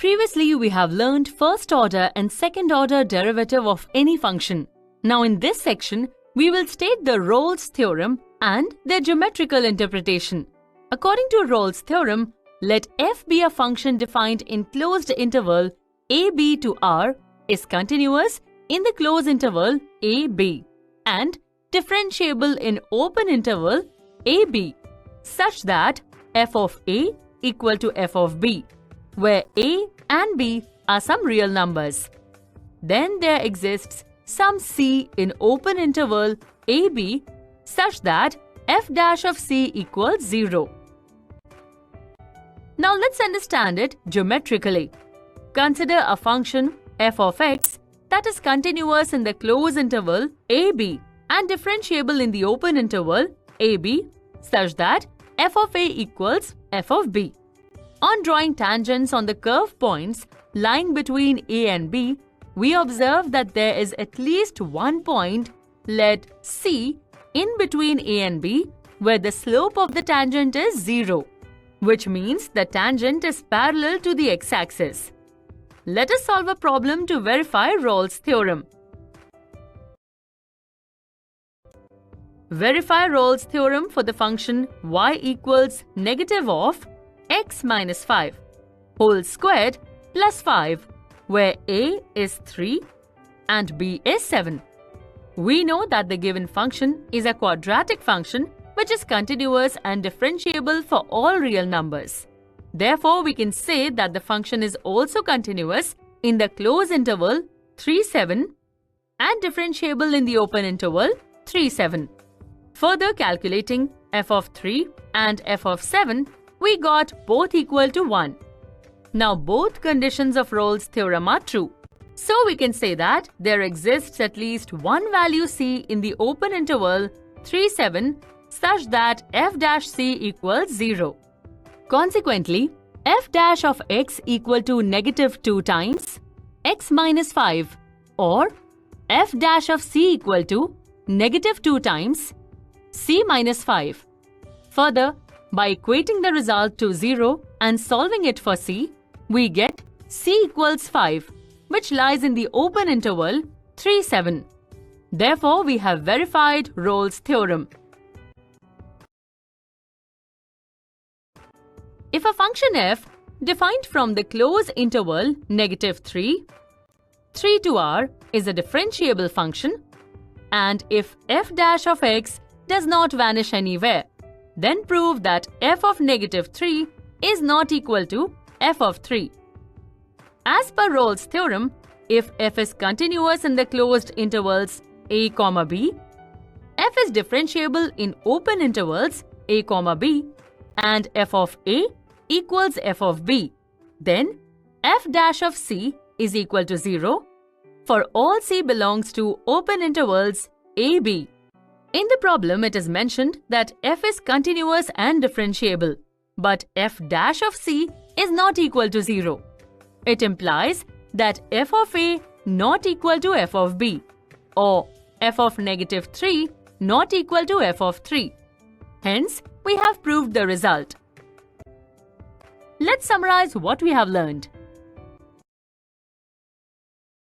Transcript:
Previously, we have learned first order and second order derivative of any function. Now in this section, we will state the Rolle's theorem and their geometrical interpretation. According to Rolle's theorem, let f be a function defined in closed interval ab to r is continuous in the closed interval ab and differentiable in open interval ab such that f of a equal to f of b, where a and b are some real numbers. Then there exists some c in open interval ab such that f dash of c equals 0. Now let's understand it geometrically. Consider a function f of x that is continuous in the closed interval ab and differentiable in the open interval ab such that f of a equals f of b. On drawing tangents on the curve points lying between a and b, we observe that there is at least one point, let c, in between a and b where the slope of the tangent is 0, which means the tangent is parallel to the x-axis. Let us solve a problem to verify Rolle's theorem. Verify Rolle's theorem for the function y equals negative of x minus 5 whole squared plus 5, where a is 3 and b is 7. We know that the given function is a quadratic function which is continuous and differentiable for all real numbers. Therefore, we can say that the function is also continuous in the closed interval 3, 7 and differentiable in the open interval 3, 7. Further calculating f of 3 and f of 7, we got both equal to 1. Now both conditions of Rolle's theorem are true. So we can say that there exists at least one value c in the open interval 3, 7 such that f dash c equals 0. Consequently, f dash of x equal to negative 2 times x minus 5 or f dash of c equal to negative 2 times c minus 5. Further, by equating the result to 0 and solving it for c, we get c equals 5, which lies in the open interval 3, 7. Therefore, we have verified Rolle's theorem. If a function f defined from the closed interval negative 3 to r is a differentiable function, and if f dash of x does not vanish anywhere, then prove that f of negative 3 is not equal to f of 3. As per Rolle's theorem, if f is continuous in the closed intervals a, b, f is differentiable in open intervals a, b, and f of a equals f of b, then f dash of c is equal to 0 for all c belongs to open intervals a, b. In the problem, it is mentioned that f is continuous and differentiable, but f dash of c is not equal to 0. It implies that f of a not equal to f of b, or f of negative 3 not equal to f of 3. Hence, we have proved the result. Let's summarize what we have learned.